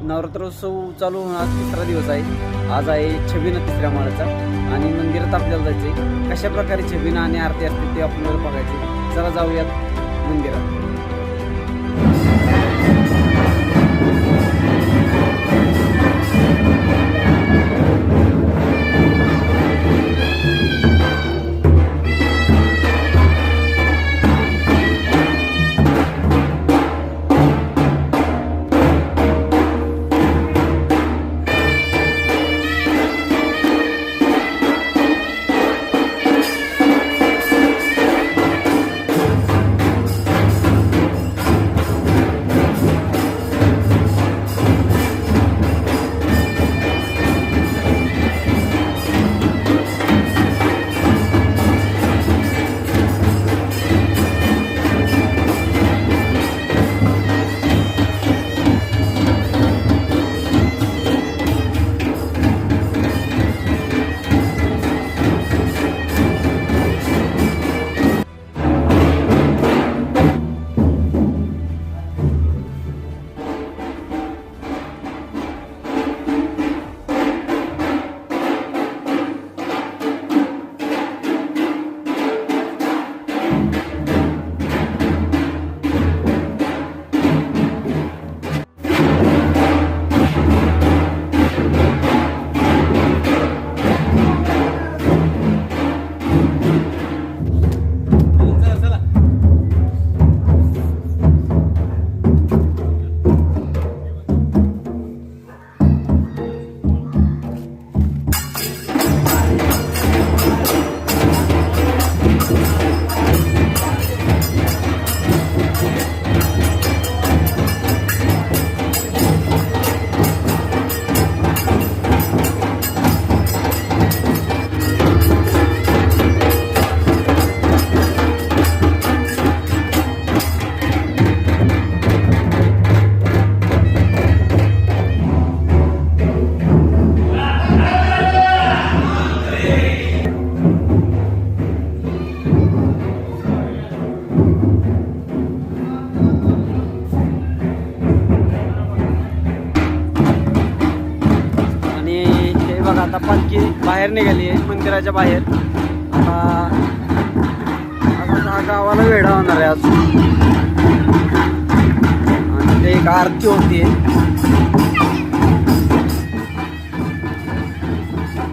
नवरात्रोत्सव चालू होऊन आज 3रा दिवस आहे। आज आहे छबिना 3ऱ्या माळाचा आणि मंदिरात आपल्याला जायचंय। कशा प्रकारे छबिना आणि आरती असते ते आपल्याला बघायचे। चला जाऊयात मंदिरात। आता पालखी बाहेर निघाली आहे मंदिराच्या बाहेर। आता गावाला वेढा होणार आहे आज आणि ते एक आरती होती।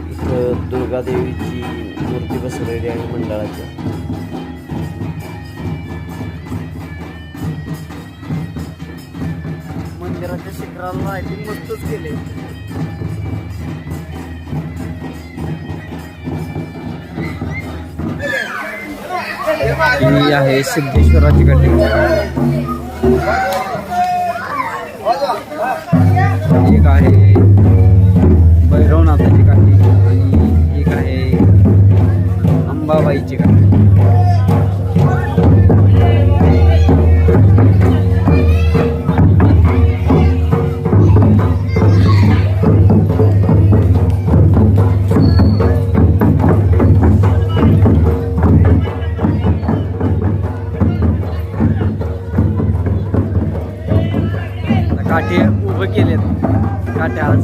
इथं दुर्गा देवीची मूर्ती बसवलेली आहे मंडळाच्या। मंदिराच्या शिखराला लाईटिंग मस्तच केले। ही आहे सिद्धेश्वराची काठी, एक आहे भैरवनाथाची काठी आणि एक आहे अंबाबाईची काठी। काठी उभं केलेत काट्या आज।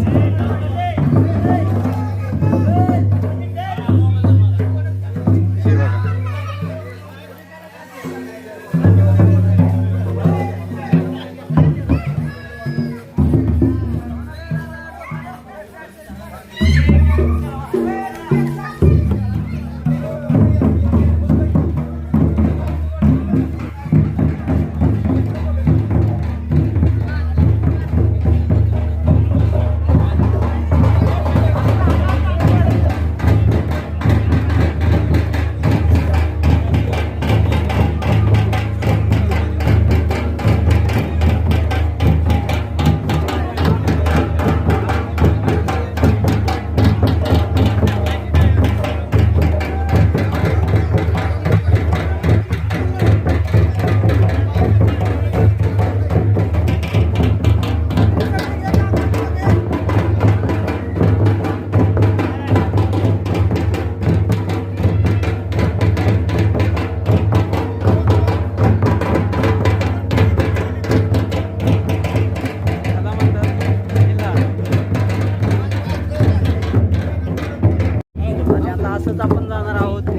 तसंच आपण जाणार आहोत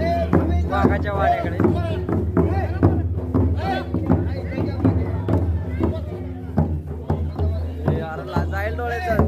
वाघाच्या वाड्याकडे. जाईल डोळ्याचं.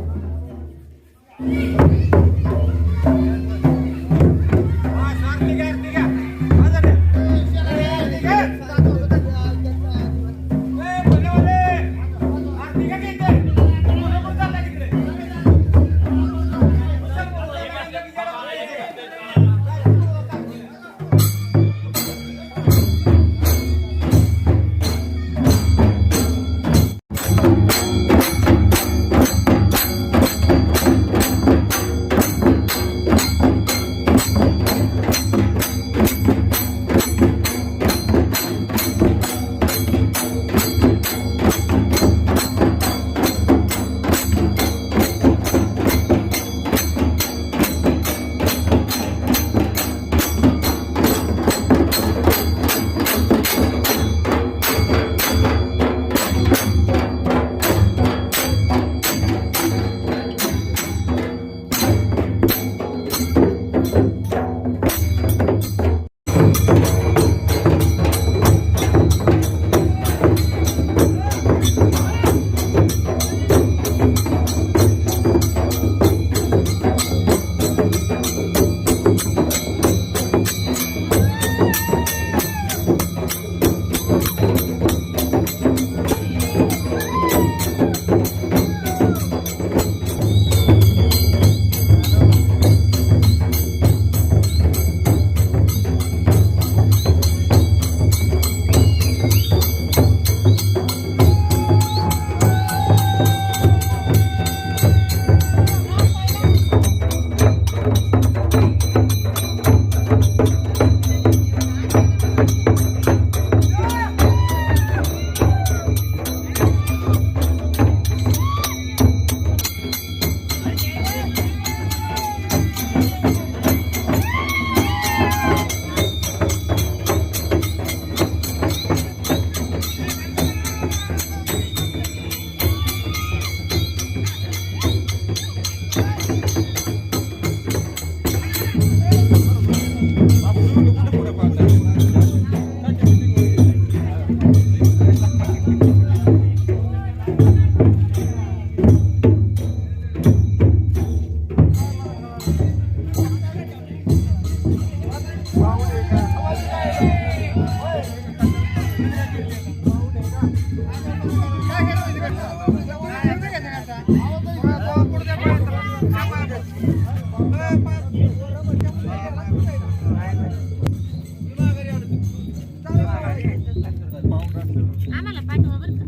आम्हाला पाठवा बरं का.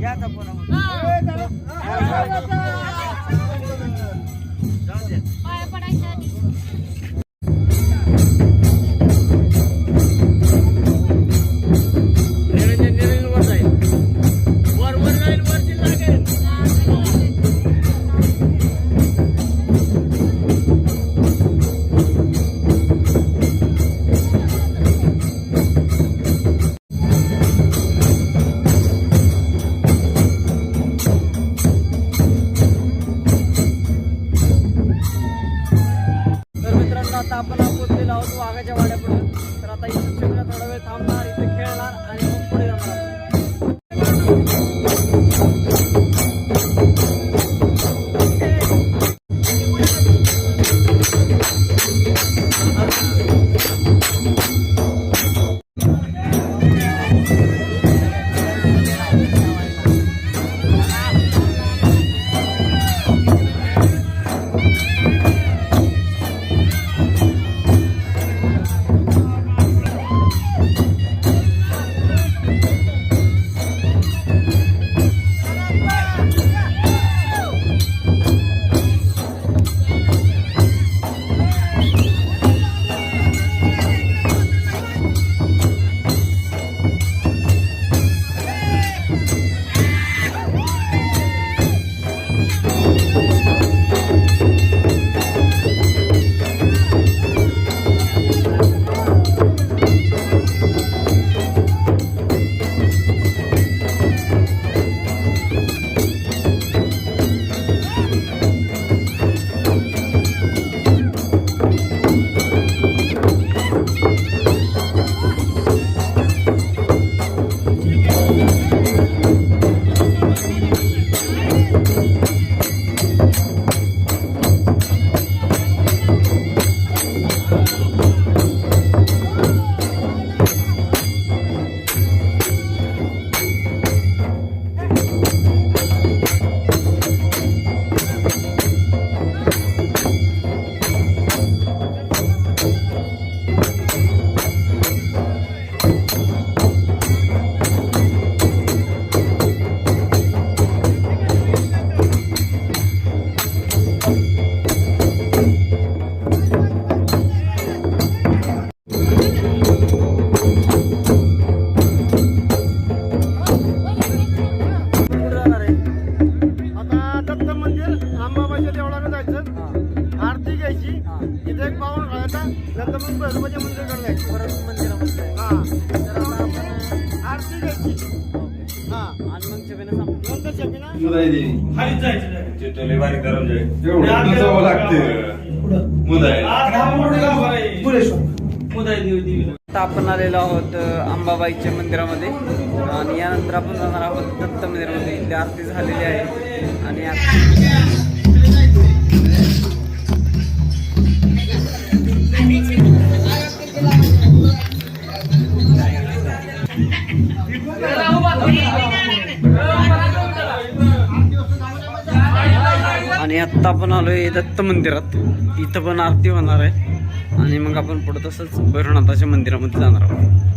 याचा फोन पाया पडायच्या आधी. वर जाईल, वर वर जाईल, वरती लागेल. आता आपण पोहोचलेलो आहोत वाघाच्या वाड्यापुढे. तर आता इथे थोडा वेळ थांबणार, इथे खेळणार आणि मग पुढे जाणार. करायचं, आरती घ्यायची, इथे एक पाऊण घालायचा, नंतर मग भैरोबाच्या मंदिराकडे जायचं. परत मंदिरामध्ये हा, तर आता आपण आरती घ्यायची. हा, आणि मग छबिना संपली. नंतर छबिना खाली जायचं चिटोले बारीक दरवाजा आहे. एवढं जावं लागतं. मुदाय. आता आपण आलेलो आहोत अंबाबाईच्या मंदिरामध्ये आणि यानंतर आपण जाणार आहोत दत्त मंदिरामध्ये. इथे आरती झालेली आहे आणि आणि आत्ता आपण आलोय दत्त मंदिरात. इथं पण आरती होणार आहे आणि मग आपण पुढे तसंच भैरवनाथाच्या मंदिरामध्ये जाणार आहोत.